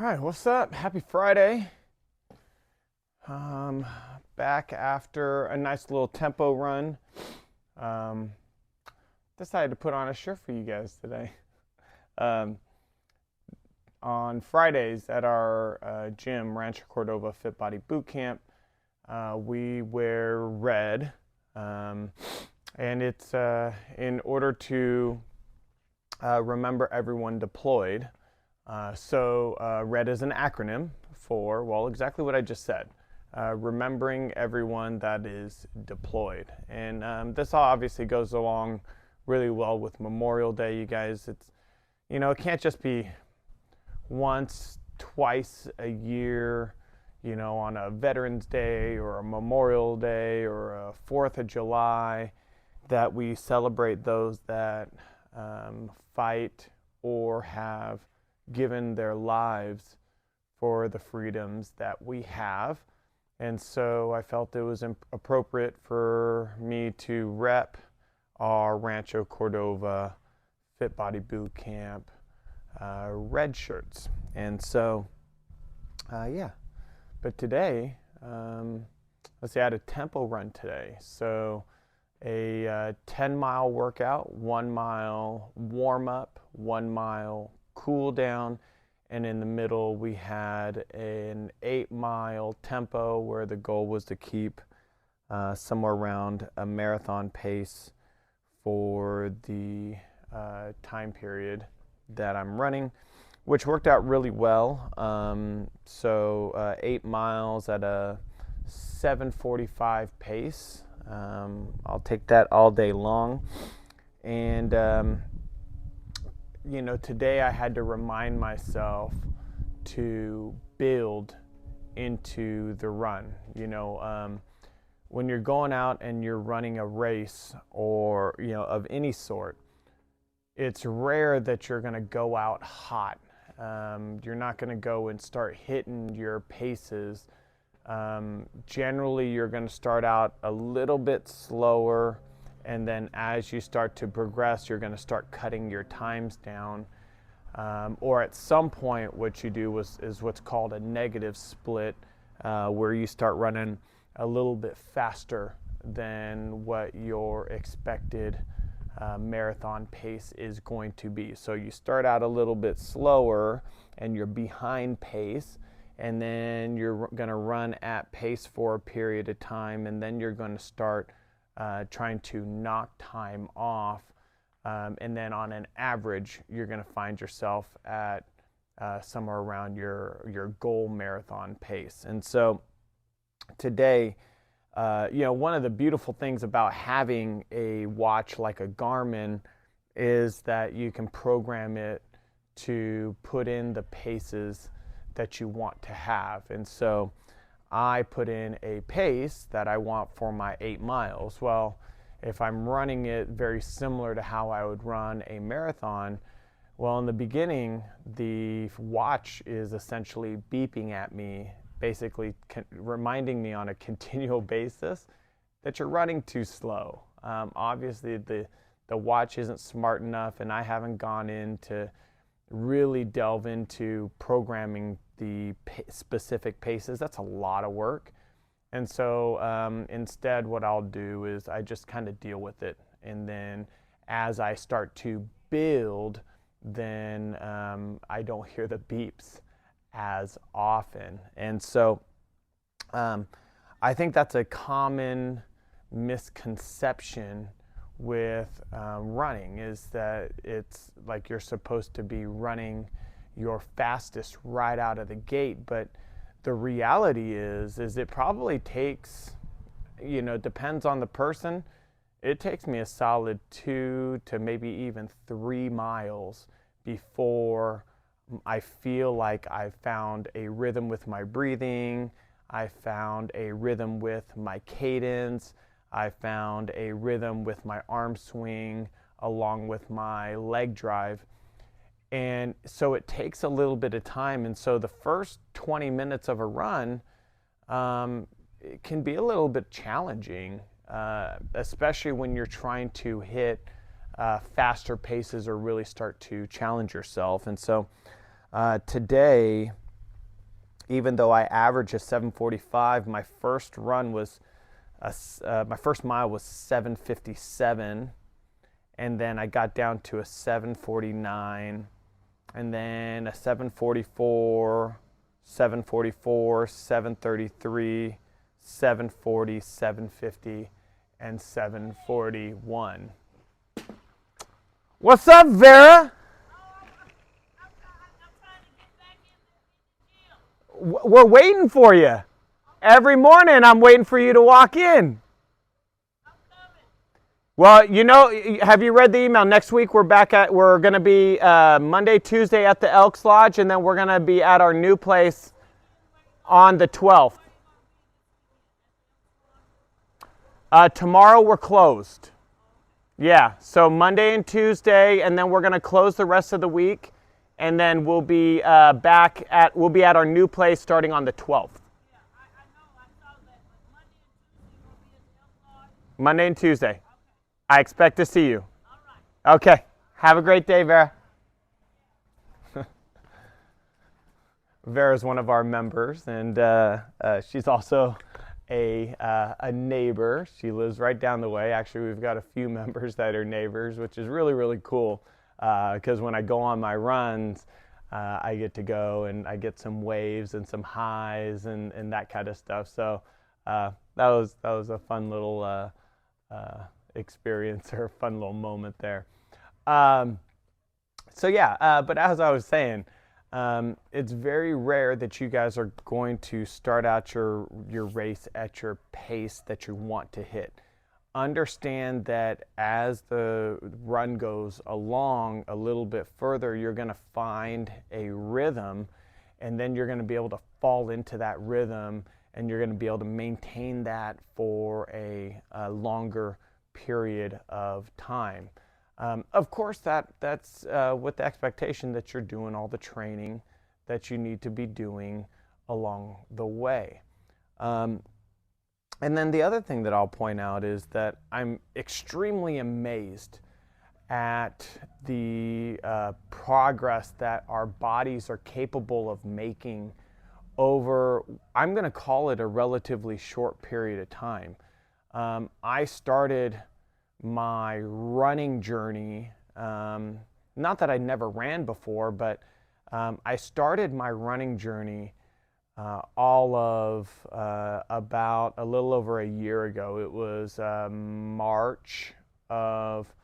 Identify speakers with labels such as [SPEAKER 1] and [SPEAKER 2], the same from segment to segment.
[SPEAKER 1] right, what's up? Happy Friday. Um, Back after a nice little tempo run. Um, Decided to put on a shirt for you guys today. Um, on Fridays at our gym, Rancho Cordova Fit Body Boot Camp, we wear red, um, and it's in order to remember everyone deployed. RED is an acronym for, well, exactly what I just said. Remembering everyone that is deployed. And this obviously goes along really well with Memorial Day, you guys. It can't just be once, twice a year, on a Veterans Day or a Memorial Day or a 4th of July that we celebrate those that fight or have given their lives for the freedoms that we have. And so I felt it was appropriate for me to rep our Rancho Cordova Fit Body Boot Camp red shirts. And so, yeah. But today, let's say I had a tempo run today. So a 10-mile workout, 1 mile warm up, 1 mile cool down, and in the middle we had an 8-mile tempo where the goal was to keep somewhere around a marathon pace for the time period that I'm running, which worked out really well. 8 miles at a 7:45 pace. I'll take that all day long. And today I had to remind myself to build into the run. When you're going out and you're running a race or, of any sort, it's rare that you're going to go out hot. You're not going to go and start hitting your paces. Generally, you're going to start out a little bit slower, and then as you start to progress, you're going to start cutting your times down. Or at some point, what you do is what's called a negative split, where you start running a little bit faster than what your expected marathon pace is going to be. So you start out a little bit slower and you're behind pace, and then you're going to run at pace for a period of time, and then you're going to start trying to knock time off, and then on an average you're going to find yourself at somewhere around your goal marathon pace. And so today, one of the beautiful things about having a watch like a Garmin is that you can program it to put in the paces that you want to have. And so I put in a pace that I want for my 8 miles. Well, if I'm running it very similar to how I would run a marathon, well, in the beginning, the watch is essentially beeping at me, basically reminding me on a continual basis that you're running too slow. Obviously, the watch isn't smart enough, and I haven't gone in to really delve into programming the specific paces. That's a lot of work. And so instead, what I'll do is I just kind of deal with it. And then as I start to build, then I don't hear the beeps as often. And so I think that's a common misconception with running, is that it's like you're supposed to be running your fastest right out of the gate. But the reality is it probably takes, depends on the person, it takes me a solid 2 to maybe even 3 miles before I feel like I've found a rhythm with my breathing, I found a rhythm with my cadence, I found a rhythm with my arm swing along with my leg drive. And so it takes a little bit of time. And so the first 20 minutes of a run, it can be a little bit challenging, especially when you're trying to hit faster paces or really start to challenge yourself. And so today even though I average a 7:45, my first run was my first mile was 7:57, and then I got down to a 7:49, and then a 7:44, 7:44, 7:33, 7:40, 7:50, and 7:41. What's up, Vera? We're waiting for you. Every morning I'm waiting for you to walk in. Well, you know, have you read the email? Next week we're going to be Monday, Tuesday at the Elks Lodge, and then we're going to be at our new place on the 12th. Tomorrow we're closed. Yeah, so Monday and Tuesday, and then we're going to close the rest of the week, and then we'll be we'll be at our new place starting on the 12th.
[SPEAKER 2] Yeah, I know, I saw that, but Monday and Tuesday will be at the Elks Lodge.
[SPEAKER 1] Monday and Tuesday.
[SPEAKER 2] Okay.
[SPEAKER 1] I expect to see you.
[SPEAKER 2] All right.
[SPEAKER 1] Okay. Have a great day, Vera. Vera's one of our members, and she's also a neighbor. She lives right down the way. Actually, we've got a few members that are neighbors, which is really, really cool, because when I go on my runs, I get to go and I get some waves and some highs and that kind of stuff. So that was a fun little experience or a fun little moment there. So yeah, but as I was saying, it's very rare that you guys are going to start out your race at your pace that you want to hit. Understand that as the run goes along a little bit further, you're going to find a rhythm, and then you're going to be able to fall into that rhythm, and you're going to be able to maintain that for a longer period of time. Of course, that's with the expectation that you're doing all the training that you need to be doing along the way. And then the other thing that I'll point out is that I'm extremely amazed at the progress that our bodies are capable of making over, I'm going to call it a relatively short period of time. I started my running journey, not that I never ran before, but I started my running journey all of about a little over a year ago. It was March of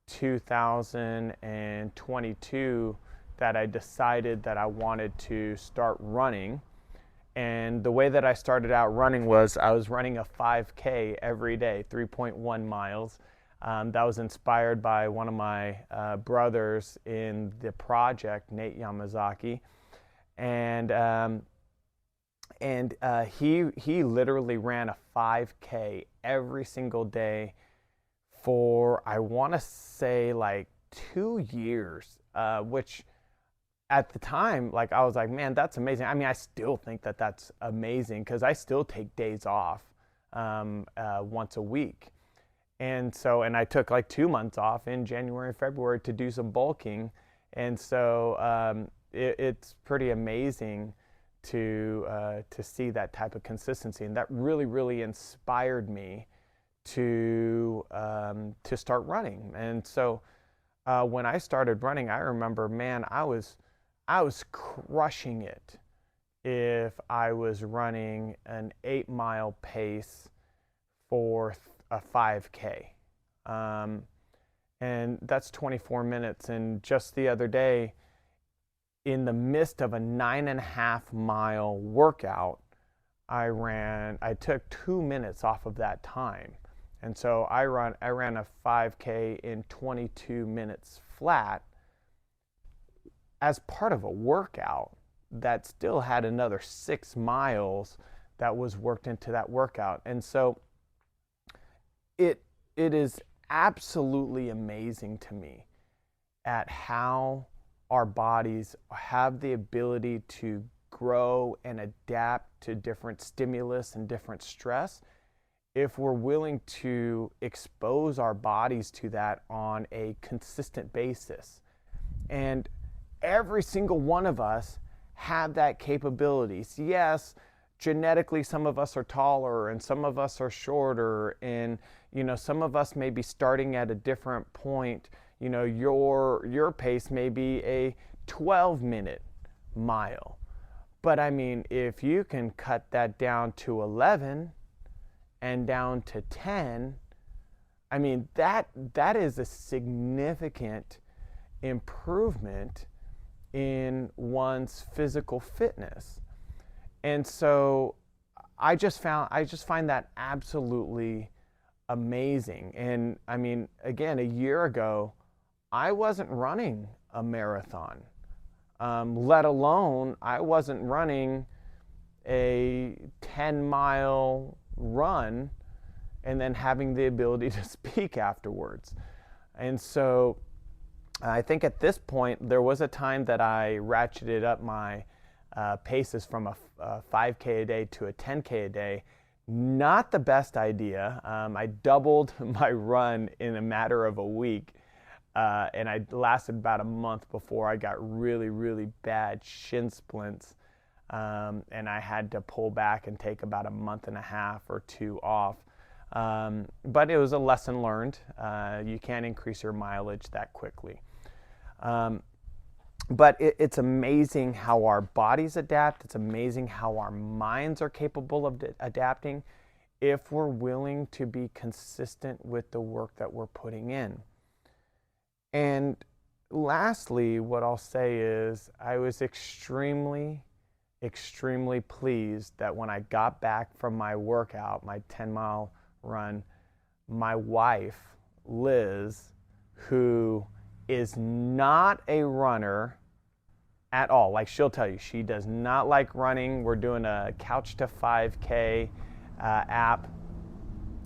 [SPEAKER 1] 2022 that I decided that I wanted to start running. And the way that I started out running was I was running a 5K every day, 3.1 miles. That was inspired by one of my brothers in the project, Nate Yamazaki, and he literally ran a 5K every single day for, I want to say, like 2 years, which at the time, like, I was like, man, that's amazing. I mean, I still think that that's amazing because I still take days off once a week. And so, and I took like 2 months off in January and February to do some bulking. And so it's pretty amazing to see that type of consistency. And that really, really inspired me to start running. And so when I started running, I remember, man, I was crushing it if I was running an 8-mile pace for a 5K. And that's 24 minutes. And just the other day, in the midst of a 9.5-mile workout, I took 2 minutes off of that time. And so I ran a 5K in 22 minutes flat as part of a workout that still had another 6 miles that was worked into that workout. And so it is absolutely amazing to me at how our bodies have the ability to grow and adapt to different stimulus and different stress if we're willing to expose our bodies to that on a consistent basis. And every single one of us have that capability. So yes, genetically some of us are taller and some of us are shorter, and some of us may be starting at a different point. Your pace may be a 12-minute mile. But I mean, if you can cut that down to 11 and down to 10, I mean, that is a significant improvement in one's physical fitness. And so I just find that absolutely amazing. And I mean, again, a year ago, I wasn't running a marathon, let alone I wasn't running a 10-mile run and then having the ability to speak afterwards. And so I think at this point, there was a time that I ratcheted up my paces from a 5K a day to a 10K a day. Not the best idea. I doubled my run in a matter of a week. And I lasted about a month before I got really, really bad shin splints. And I had to pull back and take about a month and a half or two off. But it was a lesson learned. You can't increase your mileage that quickly. But it's amazing how our bodies adapt. It's amazing how our minds are capable of adapting if we're willing to be consistent with the work that we're putting in. And lastly, what I'll say is I was extremely pleased that when I got back from my workout, my 10-mile run, my wife, Liz, who is not a runner at all. Like, she'll tell you, she does not like running. We're doing a Couch to 5K app,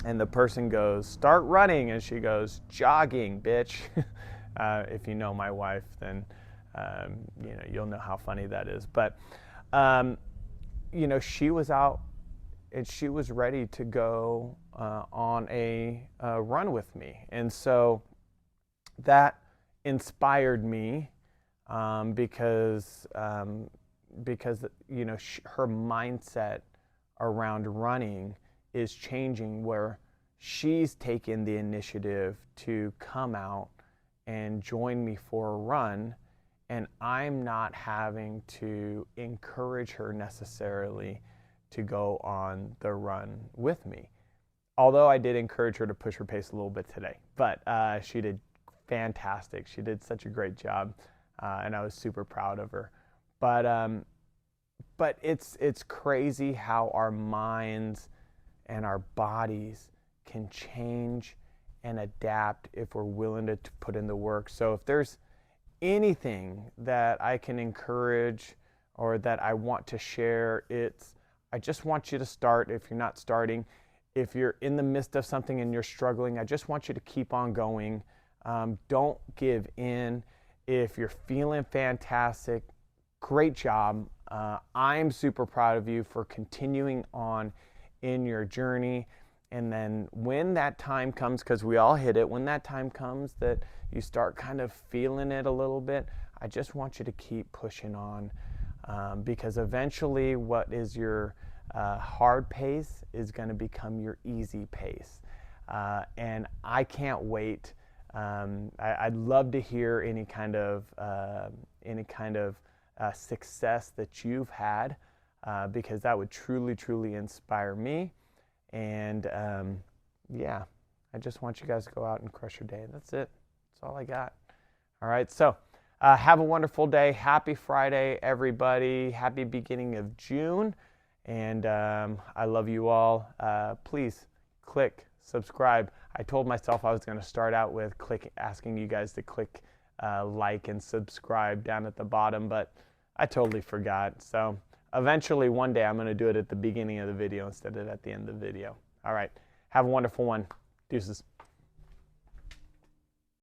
[SPEAKER 1] and the person goes, "Start running," and she goes, "Jogging, bitch." If you know my wife, then you'll know how funny that is. But she was out and she was ready to go on a run with me, and so that inspired me because her mindset around running is changing, where she's taken the initiative to come out and join me for a run, and I'm not having to encourage her necessarily to go on the run with me. Although I did encourage her to push her pace a little bit today, but she did fantastic. She did such a great job, and I was super proud of her. But it's crazy how our minds and our bodies can change and adapt if we're willing to put in the work. So if there's anything that I can encourage or that I want to share, I just want you to start if you're not starting. If you're in the midst of something and you're struggling, I just want you to keep on going. Don't give in. If you're feeling fantastic, great job. I'm super proud of you for continuing on in your journey. And then when that time comes, because we all hit it, when that time comes that you start kind of feeling it a little bit, I just want you to keep pushing on, because eventually what is your hard pace is going to become your easy pace. And I can't wait. I'd love to hear any kind of success that you've had, because that would truly inspire me. And I just want you guys to go out and crush your day. That's it. That's all I got. All right. So have a wonderful day. Happy Friday, everybody. Happy beginning of June. And I love you all. Please click subscribe. I told myself I was going to start out with asking you guys to click like and subscribe down at the bottom, but I totally forgot. So eventually one day I'm going to do it at the beginning of the video instead of at the end of the video. All right. Have a wonderful one. Deuces.